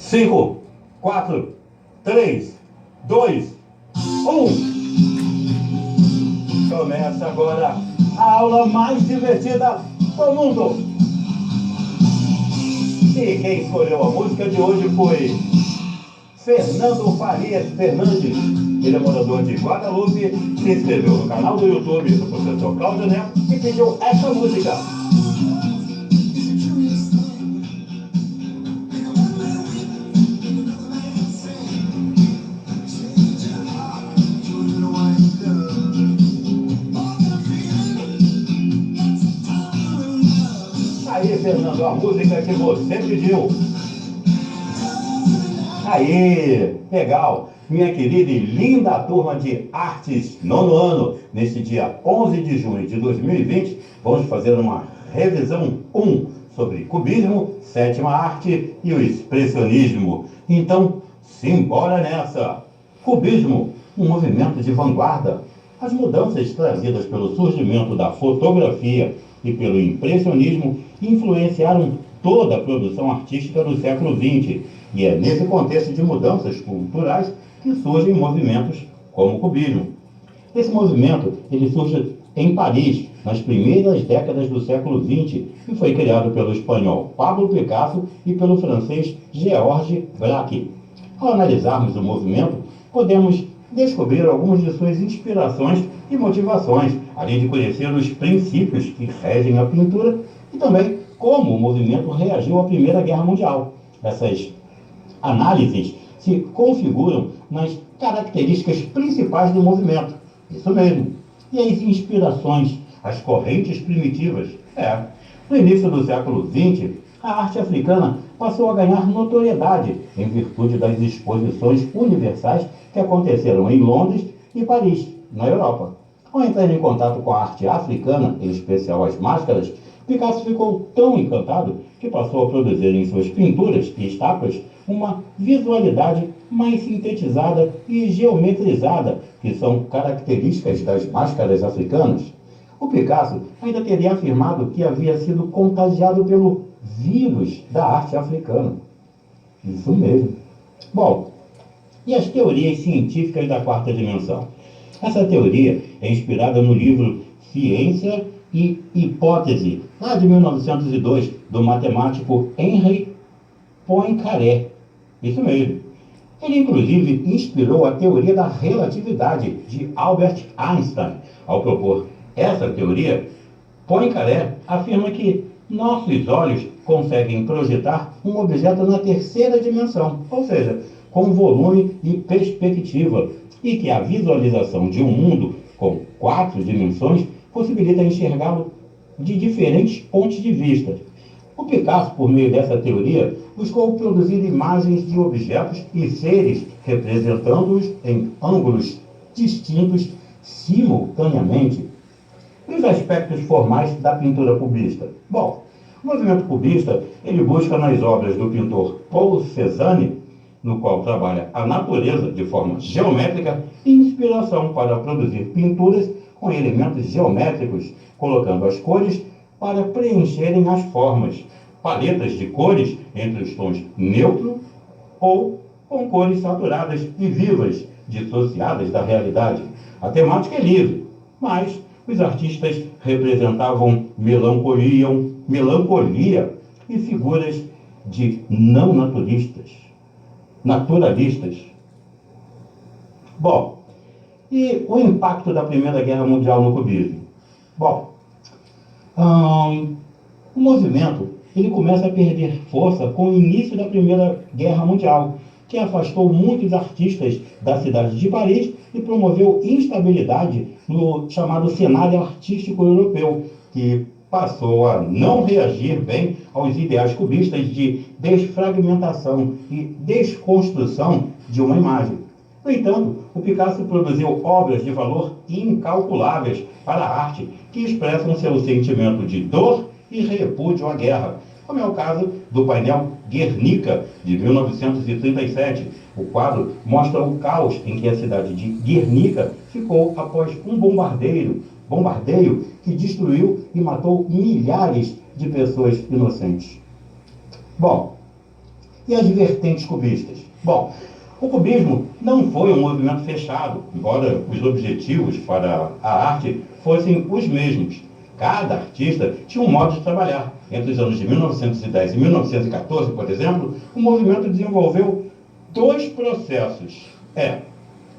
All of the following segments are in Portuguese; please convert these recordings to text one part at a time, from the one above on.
5, 4, 3, 2, 1. Começa agora a aula mais divertida do mundo. E quem escolheu a música de hoje foi Fernando Farias Fernandes. Ele é morador de Guadalupe, se inscreveu no canal do YouTube do professor Cláudio Neto e pediu essa música. Aí, Fernando, a música que você pediu. Aí, legal. Minha querida e linda turma de artes, nono ano, neste dia 11 de junho de 2020, vamos fazer uma revisão 1 sobre cubismo, sétima arte e o expressionismo. Então, simbora nessa! Cubismo, um movimento de vanguarda. As mudanças trazidas pelo surgimento da fotografia e pelo impressionismo influenciaram toda a produção artística do século XX. E é nesse contexto de mudanças culturais que surgem movimentos como o cubismo. Esse movimento ele surge em Paris, nas primeiras décadas do século XX, e foi criado pelo espanhol Pablo Picasso e pelo francês Georges Braque. Ao analisarmos o movimento, podemos descobrir algumas de suas inspirações e motivações, além de conhecer os princípios que regem a pintura e também como o movimento reagiu à Primeira Guerra Mundial. Essas análises se configuram nas características principais do movimento. Isso mesmo. E as inspirações, as correntes primitivas. No início do século XX, a arte africana passou a ganhar notoriedade em virtude das exposições universais que aconteceram em Londres e Paris, na Europa. Ao entrar em contato com a arte africana, em especial as máscaras, Picasso ficou tão encantado que passou a produzir em suas pinturas e estátuas uma visualidade mais sintetizada e geometrizada, que são características das máscaras africanas. O Picasso ainda teria afirmado que havia sido contagiado pelo vírus da arte africana. Isso mesmo. Bom, e as teorias científicas da quarta dimensão? Essa teoria é inspirada no livro Ciência e Hipótese, lá de 1902, do matemático Henri Poincaré. Isso mesmo. Ele, inclusive, inspirou a teoria da relatividade de Albert Einstein. Ao propor essa teoria, Poincaré afirma que nossos olhos conseguem projetar um objeto na terceira dimensão, ou seja, com volume e perspectiva, e que a visualização de um mundo com 4 dimensões possibilita enxergá-lo de diferentes pontos de vista. O Picasso, por meio dessa teoria, buscou produzir imagens de objetos e seres, representando-os em ângulos distintos simultaneamente. E os aspectos formais da pintura cubista? Bom, o movimento cubista ele busca nas obras do pintor Paul Cézanne, no qual trabalha a natureza de forma geométrica, inspiração para produzir pinturas com elementos geométricos, colocando as cores para preencherem as formas, paletas de cores entre os tons neutro ou com cores saturadas e vivas, dissociadas da realidade. A temática é livre, mas os artistas representavam melancolia e figuras de não naturalistas. Bom, e o impacto da Primeira Guerra Mundial no cubismo? Bom, o movimento ele começa a perder força com o início da Primeira Guerra Mundial, que afastou muitos artistas da cidade de Paris e promoveu instabilidade no chamado cenário artístico europeu, que passou a não reagir bem aos ideais cubistas de desfragmentação e desconstrução de uma imagem. No entanto, o Picasso produziu obras de valor incalculáveis para a arte que expressam seu sentimento de dor e repúdio à guerra, como é o caso do painel Guernica, de 1937. O quadro mostra o caos em que a cidade de Guernica ficou após um bombardeio que destruiu e matou milhares de pessoas inocentes. Bom, E as vertentes cubistas? Bom, o cubismo não foi um movimento fechado, embora os objetivos para a arte fossem os mesmos. Cada artista tinha um modo de trabalhar. Entre os anos de 1910 e 1914, por exemplo, o movimento desenvolveu dois processos.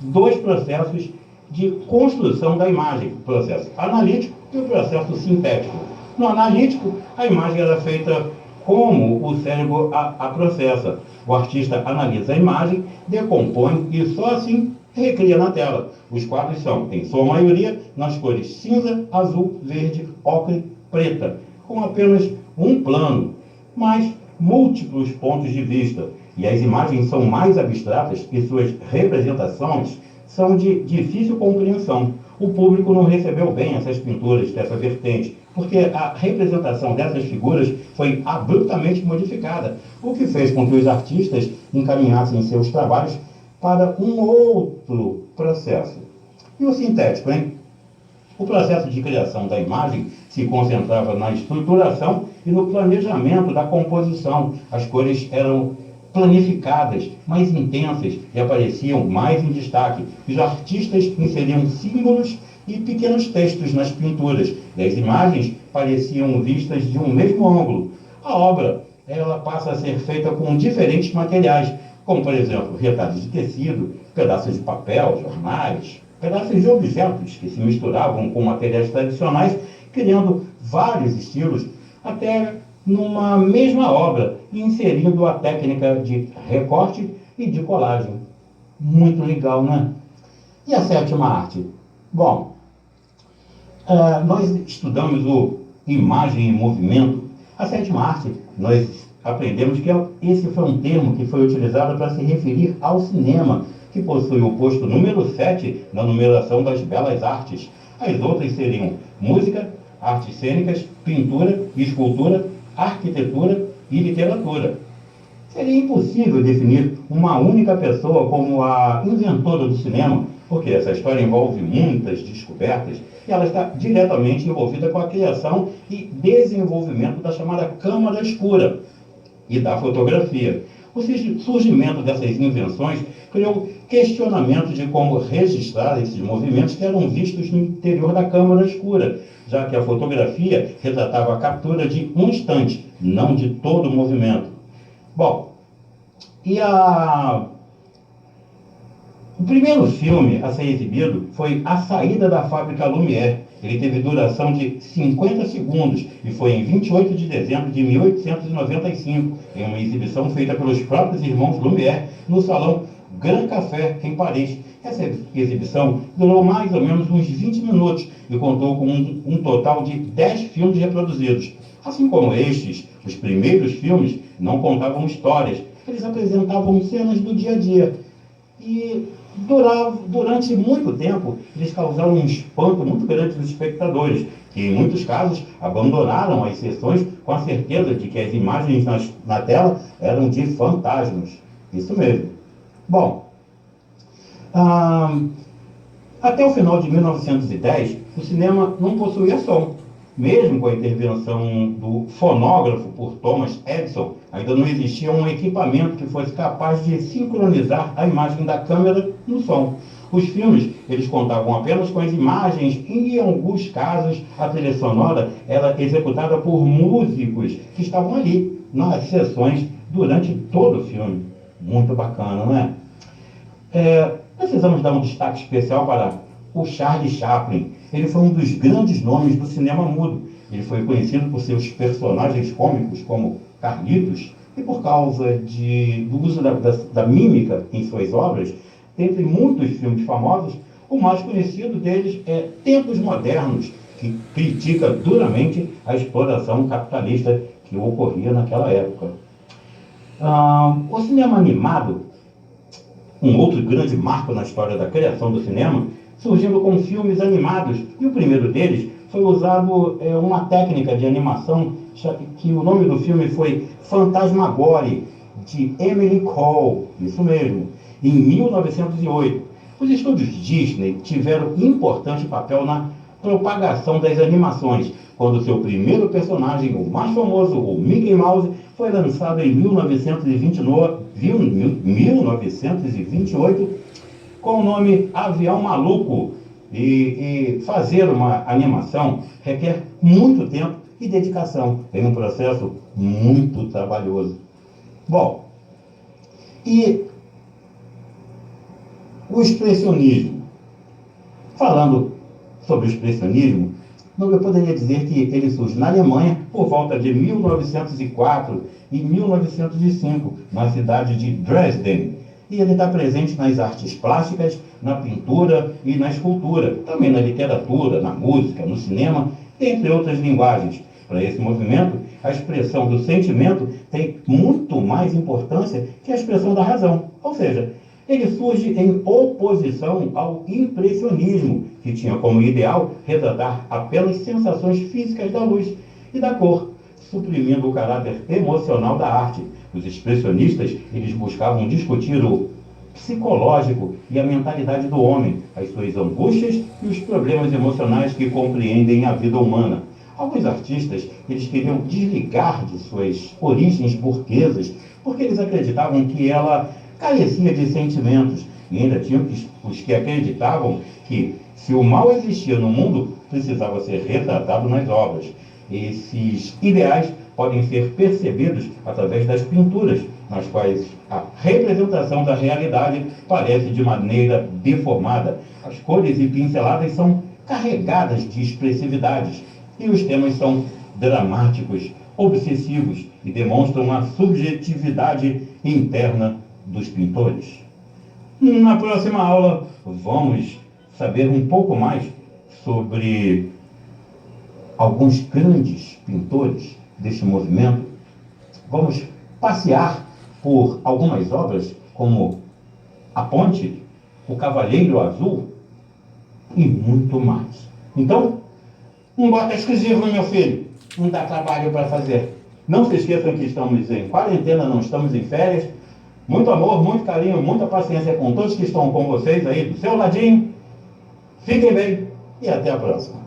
Dois processos de construção da imagem, o processo analítico e o processo sintético. No analítico, a imagem era feita como o cérebro a processa. O artista analisa a imagem, decompõe e só assim recria na tela. Os quadros são, em sua maioria, nas cores cinza, azul, verde, ocre, preta, com apenas um plano, mas múltiplos pontos de vista. E as imagens são mais abstratas e suas representações são de difícil compreensão. O público não recebeu bem essas pinturas dessa vertente, porque a representação dessas figuras foi abruptamente modificada, o que fez com que os artistas encaminhassem seus trabalhos para um outro processo. E o sintético, hein? O processo de criação da imagem se concentrava na estruturação e no planejamento da composição. As cores eram planificadas, mais intensas e apareciam mais em destaque. Os artistas inseriam símbolos e pequenos textos nas pinturas, e as imagens pareciam vistas de um mesmo ângulo. A obra, ela passa a ser feita com diferentes materiais, como, por exemplo, retalhos de tecido, pedaços de papel, jornais, pedaços de objetos que se misturavam com materiais tradicionais, criando vários estilos, até numa mesma obra, inserindo a técnica de recorte e de colagem. Muito legal, né? E a sétima arte? Bom, nós estudamos o imagem em movimento. A sétima arte, nós aprendemos que esse foi um termo que foi utilizado para se referir ao cinema, que possui o posto número 7 na numeração das belas artes. As outras seriam música, artes cênicas, pintura, escultura, arquitetura e literatura. Seria impossível definir uma única pessoa como a inventora do cinema, porque essa história envolve muitas descobertas e ela está diretamente envolvida com a criação e desenvolvimento da chamada câmara escura e da fotografia. O surgimento dessas invenções criou questionamentos de como registrar esses movimentos que eram vistos no interior da câmara escura, já que a fotografia retratava a captura de um instante, não de todo o movimento. Bom, e o primeiro filme a ser exibido foi A Saída da Fábrica Lumière. Ele teve duração de 50 segundos e foi em 28 de dezembro de 1895, em uma exibição feita pelos próprios irmãos Lumière no Salão Grand Café, em Paris. Essa exibição durou mais ou menos uns 20 minutos e contou com um total de 10 filmes reproduzidos. Assim como estes, os primeiros filmes não contavam histórias, eles apresentavam cenas do dia a dia. E durante muito tempo, eles causaram um espanto muito grande dos espectadores, que em muitos casos abandonaram as sessões com a certeza de que as imagens na tela eram de fantasmas. Isso mesmo. Bom, até o final de 1910, o cinema não possuía som. Mesmo com a intervenção do fonógrafo por Thomas Edison, ainda não existia um equipamento que fosse capaz de sincronizar a imagem da câmera no som. Os filmes, eles contavam apenas com as imagens e, em alguns casos, a trilha sonora era executada por músicos que estavam ali, nas sessões, durante todo o filme. Muito bacana, não é? Precisamos dar um destaque especial para o Charlie Chaplin. Ele foi um dos grandes nomes do cinema mudo. Ele foi conhecido por seus personagens cômicos, como Carlitos, e por causa do uso da mímica em suas obras. Dentre muitos filmes famosos, o mais conhecido deles é Tempos Modernos, que critica duramente a exploração capitalista que ocorria naquela época. O cinema animado, um outro grande marco na história da criação do cinema, surgindo com filmes animados, e o primeiro deles foi usado uma técnica de animação, que o nome do filme foi Fantasmagoria, de Emily Cole, isso mesmo, em 1908. Os estúdios Disney tiveram importante papel na propagação das animações, quando seu primeiro personagem, o mais famoso, o Mickey Mouse, foi lançado em 1928 com o nome Avião Maluco. E fazer uma animação requer muito tempo e dedicação. É um processo muito trabalhoso. Bom, e o expressionismo. Falando sobre o expressionismo, eu poderia dizer que ele surge na Alemanha por volta de 1904 e 1905, na cidade de Dresden. E ele está presente nas artes plásticas, na pintura e na escultura, também na literatura, na música, no cinema, entre outras linguagens. Para esse movimento, a expressão do sentimento tem muito mais importância que a expressão da razão. Ou seja, ele surge em oposição ao impressionismo, que tinha como ideal retratar apenas sensações físicas da luz e da cor, suprimindo o caráter emocional da arte. Os expressionistas, eles buscavam discutir o psicológico e a mentalidade do homem, as suas angústias e os problemas emocionais que compreendem a vida humana. Alguns artistas, eles queriam desligar de suas origens burguesas, porque eles acreditavam que ela carecia de sentimentos, e ainda tinham os que acreditavam que, se o mal existia no mundo, precisava ser retratado nas obras. Esses ideais podem ser percebidos através das pinturas, nas quais a representação da realidade parece de maneira deformada. As cores e pinceladas são carregadas de expressividades, e os temas são dramáticos, obsessivos e demonstram a subjetividade interna dos pintores. Na próxima aula, vamos saber um pouco mais sobre alguns grandes pintores deste movimento. Vamos passear por algumas obras, como A Ponte, O Cavaleiro Azul e muito mais. Então, um bota exclusivo, meu filho. Não dá trabalho para fazer. Não se esqueçam que estamos em quarentena, não estamos em férias. Muito amor, muito carinho, muita paciência com todos que estão com vocês aí do seu ladinho. Fiquem bem e até a próxima.